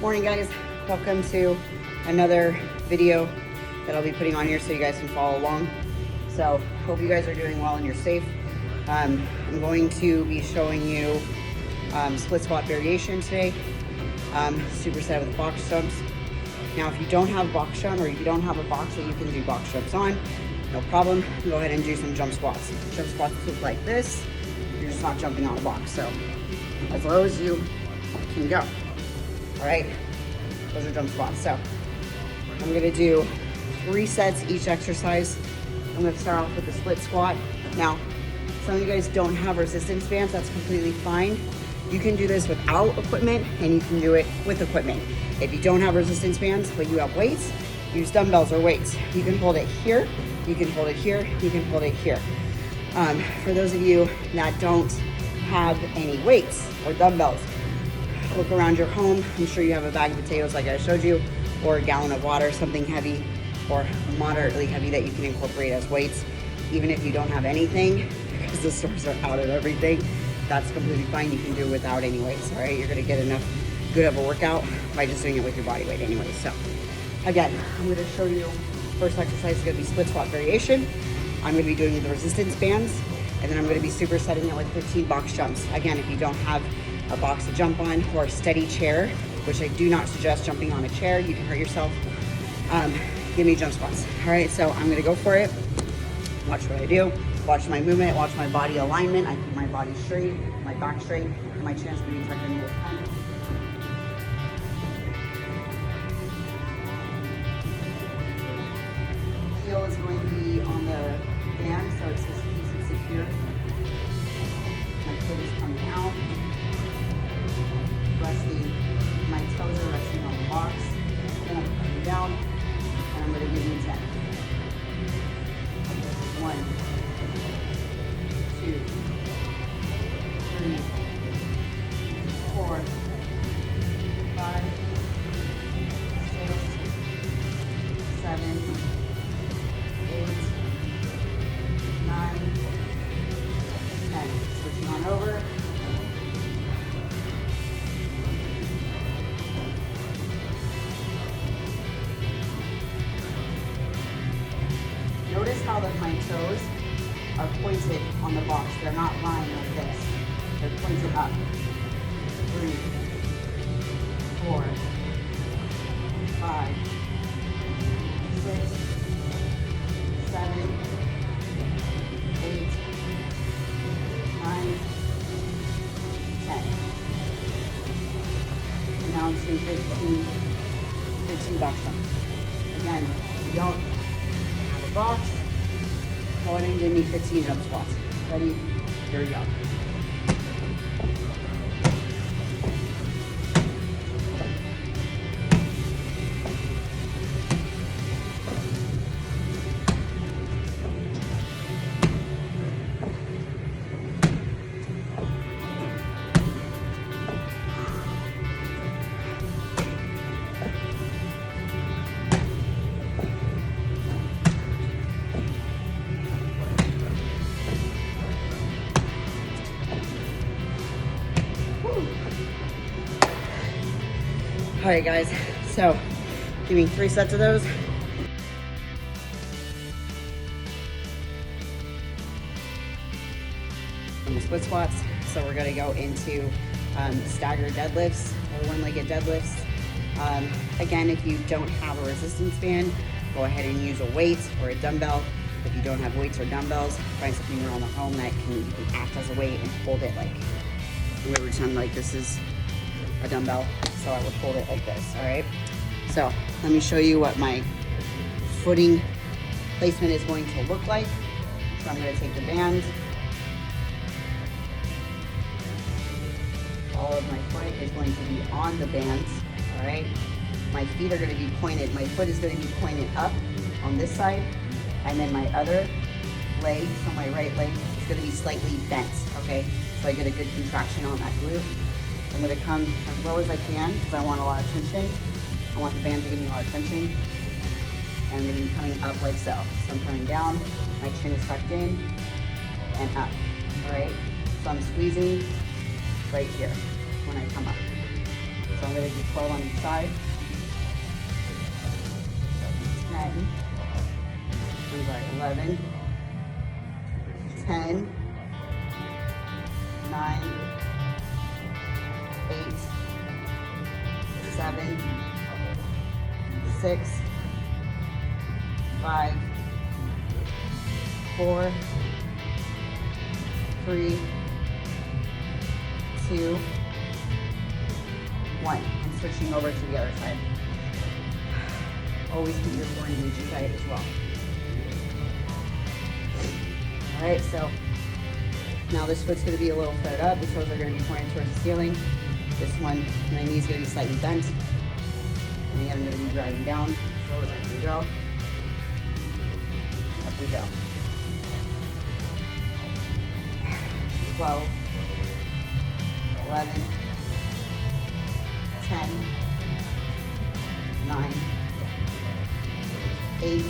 Morning guys, welcome to another video that I'll be putting on here so you guys can follow along. So hope you guys are doing well and you're safe. I'm going to be showing you split squat variation today, superset with box jumps. Now if you don't have box jump or if you don't have a box that you can do box jumps on, no problem, go ahead and do some jump squats. Jump squats look like this, you're just not jumping on a box, so as low as you can go. All right, those are jump squats. So I'm gonna do 3 sets each exercise. I'm gonna start off with the split squat. Now, some of you guys don't have resistance bands, that's completely fine. You can do this without equipment and you can do it with equipment. If you don't have resistance bands, but you have weights, use dumbbells or weights. You can hold it here, you can hold it here, you can hold it here. For those of you that don't have any weights or dumbbells, look around your home. I'm sure you have a bag of potatoes like I showed you, or a gallon of water, something heavy or moderately heavy that you can incorporate as weights. Even if you don't have anything, because the stores are out of everything, that's completely fine. You can do it without any weights, all right? You're gonna get enough good of a workout by just doing it with your body weight anyway. So again, I'm gonna show you, first exercise is gonna be split squat variation. I'm gonna be doing the resistance bands, and then I'm gonna be supersetting it with 15 box jumps. Again, if you don't have a box to jump on or a steady chair, which I do not suggest jumping on a chair, you can hurt yourself, give me jump squats. All right, so I'm gonna go for it. Watch what I do, watch my movement, watch my body alignment. I keep my body straight, my back straight, and my chest to be tucked in the time. Heel is going to be on the band, so it's just nice and secure. My foot is coming out. Resting, my toes are resting on the box. Then I'm coming down, and I'm going to give you 10. 1, 2, 3, 4, 5, 6, 7, 8, 9, 10. Switching on over. Notice how my toes are pointed on the box. They're not lying like this. They're pointed up. 3, 4, 5, 6, 7, 8, 9, 10. And now I'm doing 15 box jumps. Again, if you don't have a box, go ahead and give me 15 jump squats. Ready? Here we go. All right, guys, so give me 3 sets of those. And the split squats. So we're gonna go into staggered deadlifts or one-legged deadlifts. Again, if you don't have a resistance band, go ahead and use a weight or a dumbbell. If you don't have weights or dumbbells, find something around the home that can act as a weight and hold it like, I'm gonna pretend like this is a dumbbell, so I would hold it like this, all right? So let me show you what my footing placement is going to look like. So I'm gonna take the band. All of my foot is going to be on the bands, all right? My feet are gonna be pointed. My foot is gonna be pointed up on this side, and then my other leg, so my right leg, is gonna be slightly bent, okay? So I get a good contraction on that glute. I'm gonna come as low as I can because I want a lot of tension. I want the band to give me a lot of tension. And I'm gonna be coming up like so. So I'm coming down, my chin is tucked in, and up, all right? So I'm squeezing right here when I come up. So I'm gonna do 12 on each side. 10. I'm sorry, 11. 10. 9. 8. 7. 6. 5. 4. 3. 2. 1. And switching over to the other side. Always keep your core engaged tight as well. All right, so now this foot's gonna be a little flared up. The toes are gonna be pointing towards the ceiling. This one, my knee's gonna be slightly bent. And again, I'm gonna be driving down. So as we go. Up we go. 12, 11, 10, 9, 8,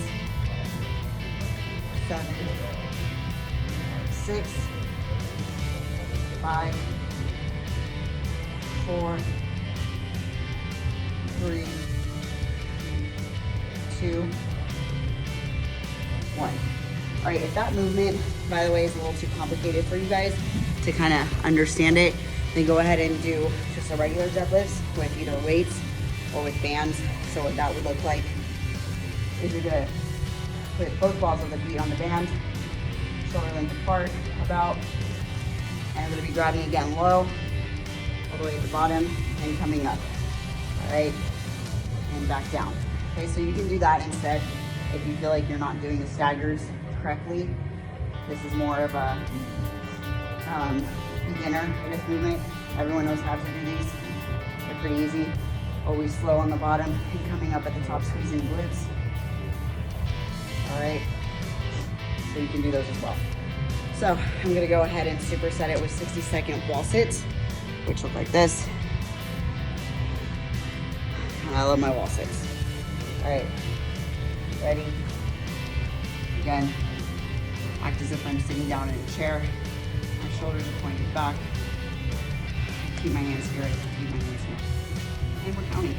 7, 6, 5, 4, 3, 2, 1. All right, if that movement, by the way, is a little too complicated for you guys to kind of understand it, then go ahead and do just a regular deadlifts with either weights or with bands. So what that would look like is you're gonna put both balls of the feet on the band, shoulder length apart about, and I'm gonna be grabbing again low, all the way at the bottom and coming up, all right? And back down. Okay, so you can do that instead if you feel like you're not doing the staggers correctly. This is more of a beginner in this movement. Everyone knows how to do these. They're pretty easy. Always slow on the bottom and coming up at the top, squeezing glutes. All right, so you can do those as well. So I'm gonna go ahead and superset it with 60-second wall sits, which look like this. I love my wall sits. All right, ready? Again, act as if I'm sitting down in a chair. My shoulders are pointed back. Keep my hands here, keep my hands here. And we're counting.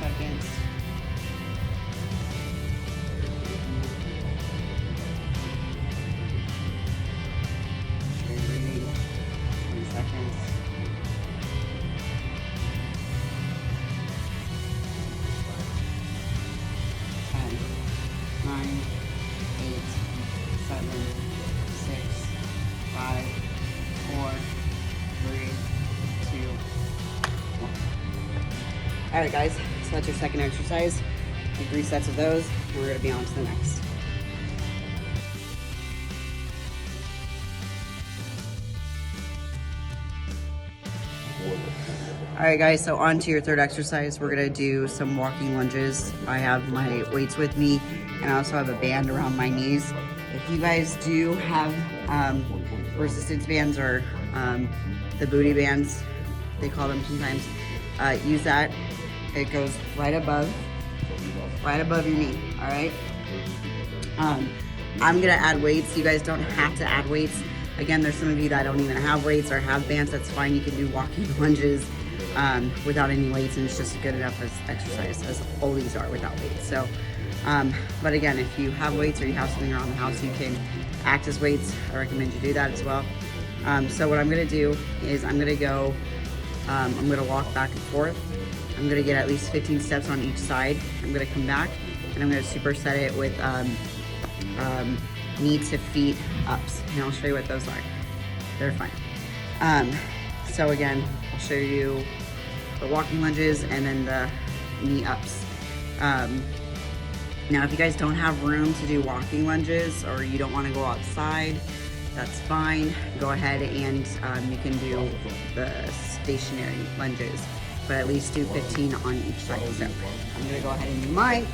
Seconds. Straight breathing. 20 seconds. 10, 9, 8, 7, 6, 5, 4, 3, 2, 1. All right, guys. So that's your second exercise. Do 3 sets of those, and we're gonna be on to the next. All right, guys, so on to your third exercise. We're gonna do some walking lunges. I have my weights with me, and I also have a band around my knees. If you guys do have resistance bands or the booty bands, they call them sometimes, use that. It goes right above your knee, all right? I'm gonna add weights. You guys don't have to add weights. Again, there's some of you that don't even have weights or have bands. That's fine. You can do walking lunges without any weights, and it's just good enough as exercise, as all these are without weights. So, but again, if you have weights or you have something around the house, you can act as weights. I recommend you do that as well. So what I'm gonna do is I'm gonna walk back and forth. I'm gonna get at least 15 steps on each side. I'm gonna come back and I'm gonna superset it with knee to feet ups. And I'll show you what those are. They're fine. So again, I'll show you the walking lunges and then the knee ups. Now, if you guys don't have room to do walking lunges or you don't wanna go outside, that's fine. Go ahead and you can do the stationary lunges, but at least do 15 on each side. So I'm gonna go ahead and do mine.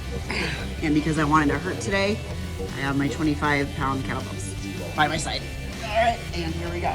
And because I wanted to hurt today, I have my 25-pound kettlebells by my side. All right, and here we go.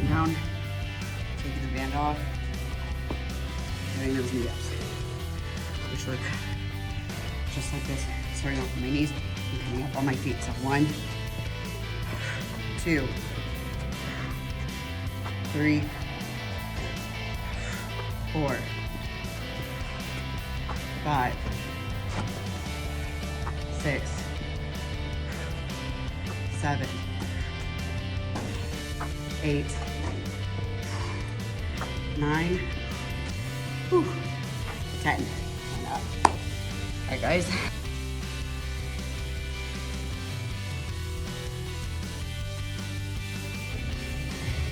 Down, taking the band off, getting those knee ups, which look just like this, starting off with my knees and coming up on my feet. So 1, 2, 3, 4, 5, 6, 7, 8, 9, 10, and up. All right, guys.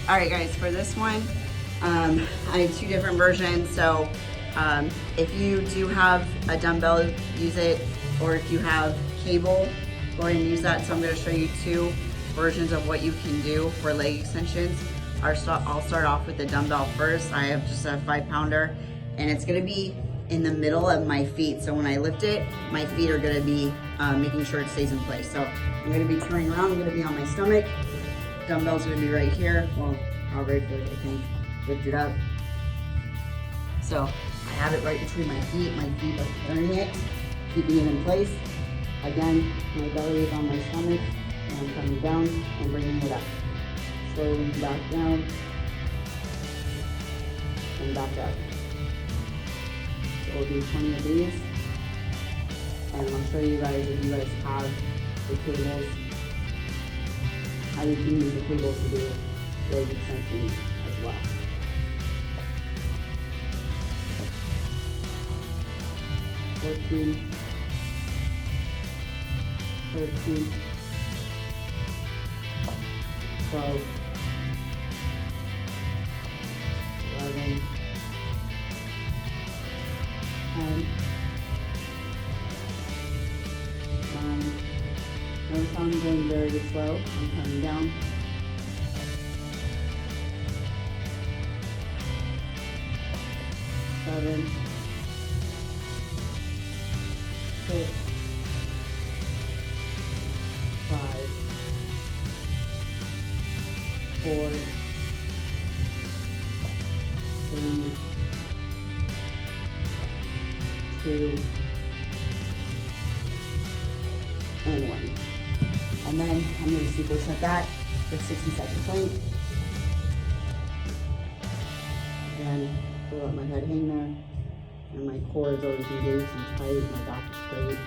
All right, guys, for this one, I have 2 different versions. So if you do have a dumbbell, use it, or if you have cable, go ahead and use that. So I'm gonna show you 2 versions of what you can do for leg extensions. I'll start off with the dumbbell first. I have just a 5-pounder, and it's gonna be in the middle of my feet. So when I lift it, my feet are gonna be making sure it stays in place. So I'm gonna be turning around, I'm gonna be on my stomach. Dumbbell's gonna be right here. Well, however I feel like I can lift it up. So I have it right between my feet are turning it, keeping it in place. Again, my belly is on my stomach, and I'm coming down and bringing it up. Slowly back down and back up. So we'll do 20 of these, and I'll show you guys, if you guys have the cables, how you can use the cables to do leg extensions as well. Fourteen, 13, 12, 11, 10, 9. Notice how I'm going very slow. I'm coming down. 7, 6, 5, 4, 3, 2, and 1. And then I'm going to superset that with 60 seconds length. And we'll let my head hang there. And my core is always engaged and tight. My back is straight.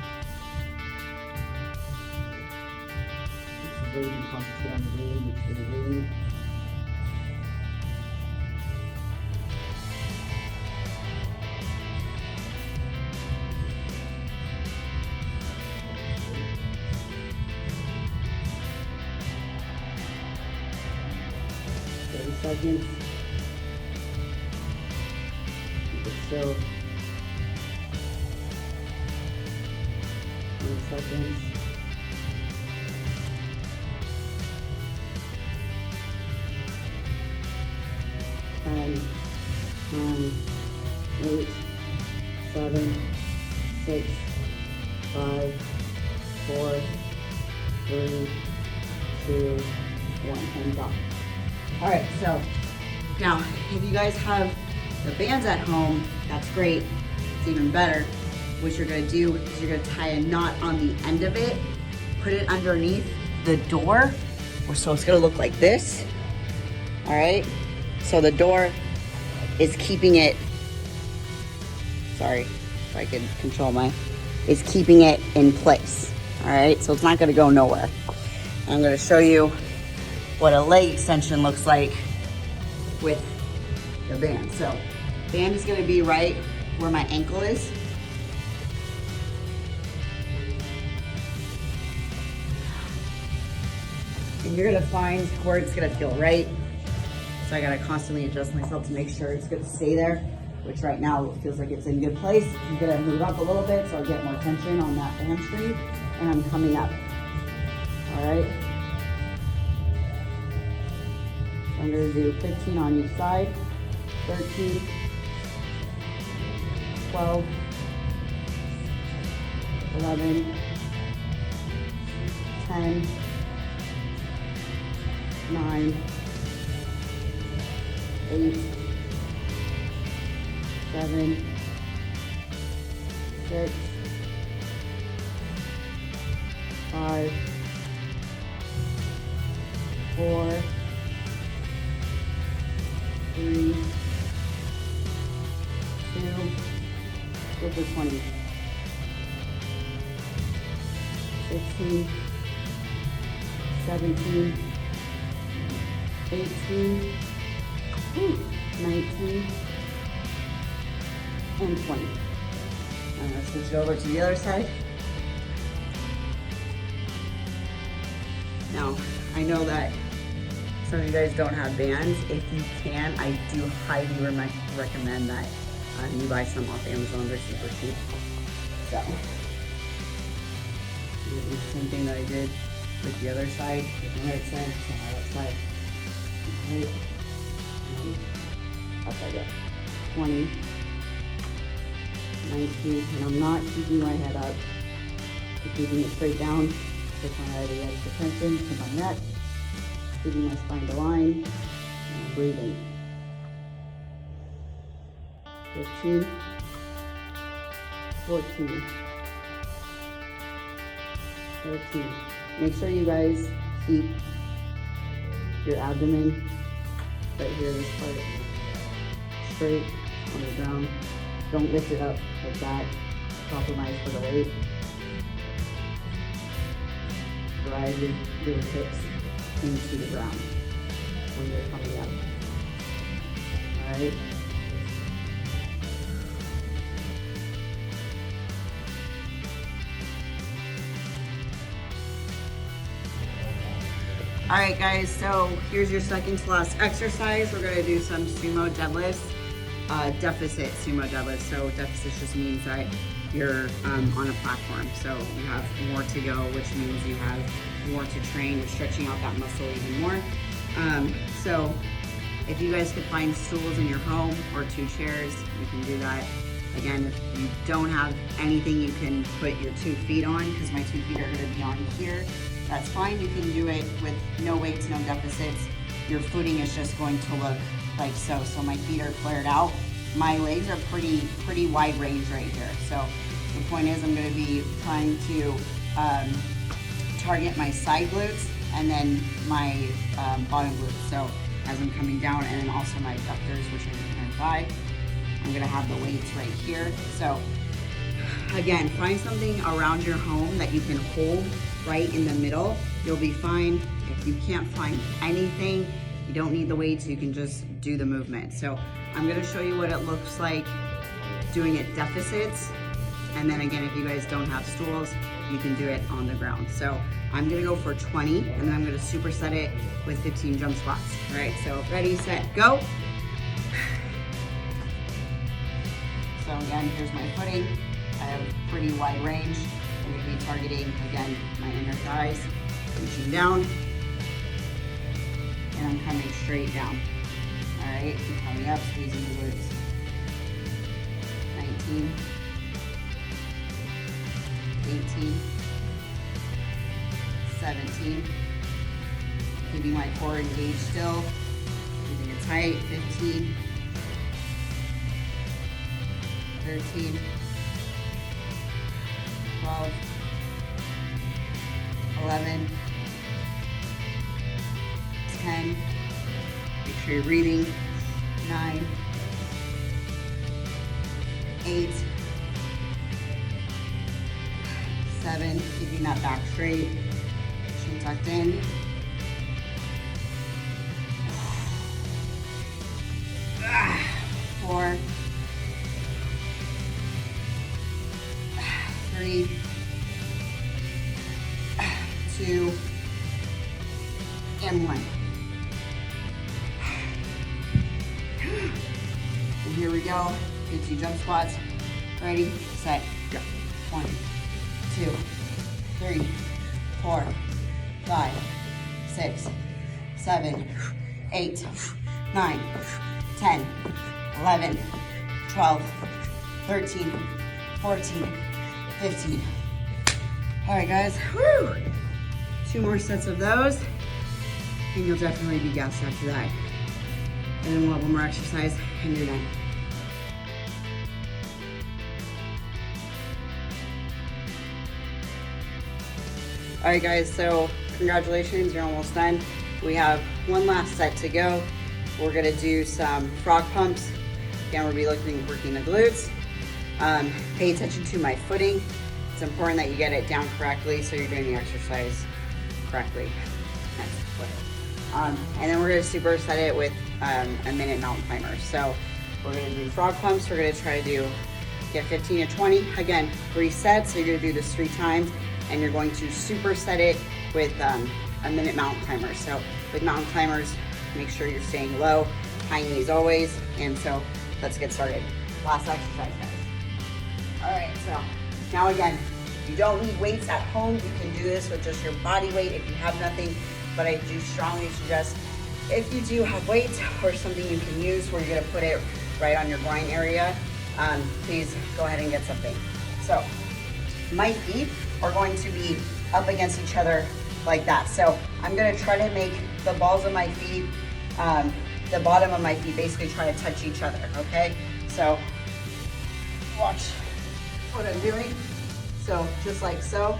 This is where you can concentrate on the breathing. Make sure you're breathing. Seconds. Keep it still. 20 seconds. 10, 9, 8, 7, 6, 5, 4, 3, 2, 1, and stop. All right, so now if you guys have the bands at home, that's great. It's even better. What you're gonna do is you're gonna tie a knot on the end of it, put it underneath the door, so it's gonna look like this. All right, So the door is keeping it, sorry, if I could control is keeping it in place. All right, so it's not gonna go nowhere. I'm gonna show you what a leg extension looks like with the band. So band is gonna be right where my ankle is. And you're gonna find where it's gonna feel right. So I gotta constantly adjust myself to make sure it's gonna stay there, which right now it feels like it's in good place. I'm gonna move up a little bit so I get more tension on that hamstring, and I'm coming up. All right. I'm gonna do 15 on each side, 13, 12, 11, 10, 9, 8, 7, 6, 5, 4, 3, 2, go for 20, 16, 17, 18, 19, and 20. I'm gonna switch it over to the other side. Now, I know that some of you guys don't have bands. If you can, I do highly recommend that you buy some off Amazon. They're super cheap. So, do the same thing that I did with the other side, with the right side, so my left side. Right. Up I go. 20, 19, and I'm not keeping my head up. I'm keeping it straight down. Just my head the extra tension to my neck. Keeping my spine aligned. And I'm breathing. 15, 14, 13. Make sure you guys keep your abdomen right here, this part, straight on the ground. Don't lift it up like that. Compromise for the weight. Drive your hips into the ground when you're coming up. All right. All right, guys, so here's your second to last exercise. We're gonna do some sumo deadlifts, deficit sumo deadlifts. So deficit just means that you're on a platform. So you have more to go, which means you have more to train. You're stretching out that muscle even more. So if you guys could find stools in your home or 2 chairs, you can do that. Again, if you don't have anything you can put your 2 feet on, because my 2 feet are gonna be on here, that's fine. You can do it with no weights, no deficits. Your footing is just going to look like so. So my feet are flared out. My legs are pretty wide range right here. So the point is I'm gonna be trying to target my side glutes and then my bottom glutes. So as I'm coming down, and then also my abductors, which are in my thigh. I'm gonna have the weights right here. So again, find something around your home that you can hold right in the middle. You'll be fine. If you can't find anything, you don't need the weights, you can just do the movement. So I'm gonna show you what it looks like doing it deficits. And then again, if you guys don't have stools, you can do it on the ground. So I'm gonna go for 20, and then I'm gonna superset it with 15 jump squats. All right, so ready, set, go. So again, here's my footing. I have pretty wide range. I'm gonna be targeting, again, my inner thighs, reaching down, and I'm coming straight down. All right, I'm coming up, squeezing the glutes. 19, 18, 17, keeping my core engaged still, keeping it tight, 15, 13, 12, 11, 10, make sure you're breathing, 9, 8, 7, keeping that back straight, chin tucked in. 4, 3, 2, and 1. And here we go. Good 2 jump squats. Ready, set, go. 1, 2, 3, 4, 5, 6, 7, 8, 9, 10, 11, 12, 13, 14, 15. All right, guys. Woo! 2 more sets of those, and you'll definitely be gassed after that. And then we'll have one more exercise, and you're done. All right, guys, so congratulations, you're almost done. We have one last set to go. We're gonna do some frog pumps. Again, we'll be working the glutes. Pay attention to my footing. It's important that you get it down correctly so you're doing the exercise correctly. And then we're gonna superset it with a minute mountain climber. So we're gonna do frog pumps. We're gonna try to get 15 to 20. Again, 3 sets, so you're gonna do this 3 times, and you're going to superset it with a minute mountain climber. So with mountain climbers, make sure you're staying low, high knees always. And so let's get started. Last exercise, guys. All right, so now again, you don't need weights at home. You can do this with just your body weight if you have nothing, but I do strongly suggest if you do have weights or something you can use where you're gonna put it right on your groin area, please go ahead and get something. So my feet are going to be up against each other like that. So I'm gonna try to make the balls of my feet, the bottom of my feet basically try to touch each other, okay? So watch what I'm doing. So just like so.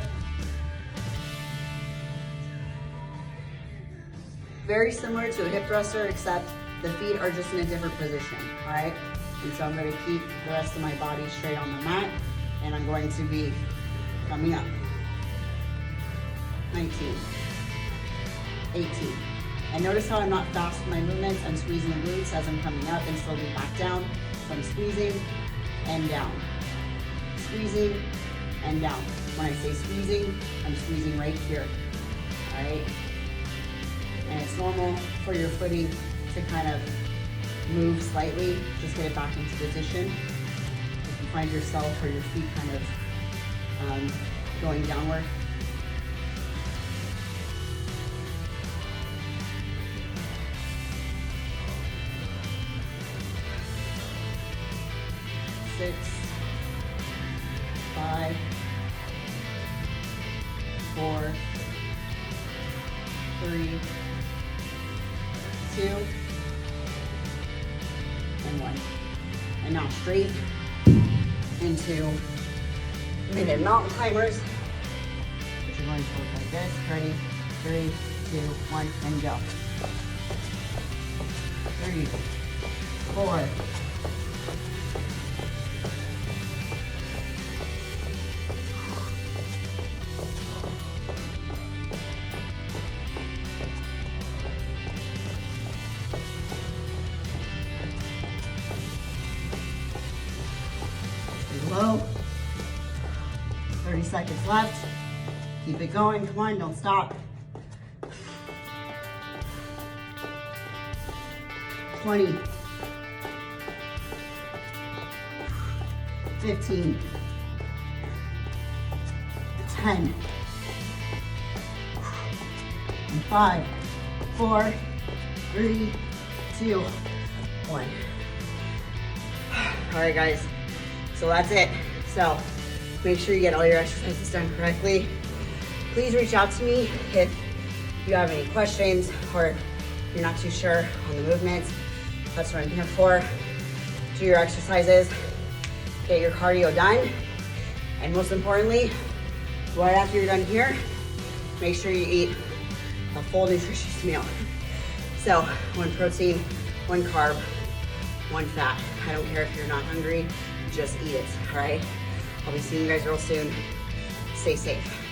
Very similar to a hip thruster, except the feet are just in a different position, all right? And so I'm gonna keep the rest of my body straight on the mat, and I'm going to be coming up. 19, 18. And notice how I'm not fast with my movements. I'm squeezing the glutes as I'm coming up and slowly back down. So I'm squeezing and down. Squeezing and down. When I say squeezing, I'm squeezing right here, all right? And it's normal for your footing to kind of move slightly. Just get it back into position. If you find yourself or your feet kind of going downward. Six, 5, 4, 3, 2, and 1. And now straight into minute mountain climbers, which are going to look like this. Ready? 3, 2, 1, and go. 3, 4, 30 seconds left. Keep it going. Come on, don't stop. 20, 15, 10, and 5, 4, 3, 2, 1. All right, guys. So that's it. So make sure you get all your exercises done correctly. Please reach out to me if you have any questions or you're not too sure on the movements. That's what I'm here for. Do your exercises, get your cardio done, and most importantly, right after you're done here, make sure you eat a full nutritious meal. So 1 protein, 1 carb, one fat. I don't care if you're not hungry, just eat it, all right? I'll be seeing you guys real soon. Stay safe.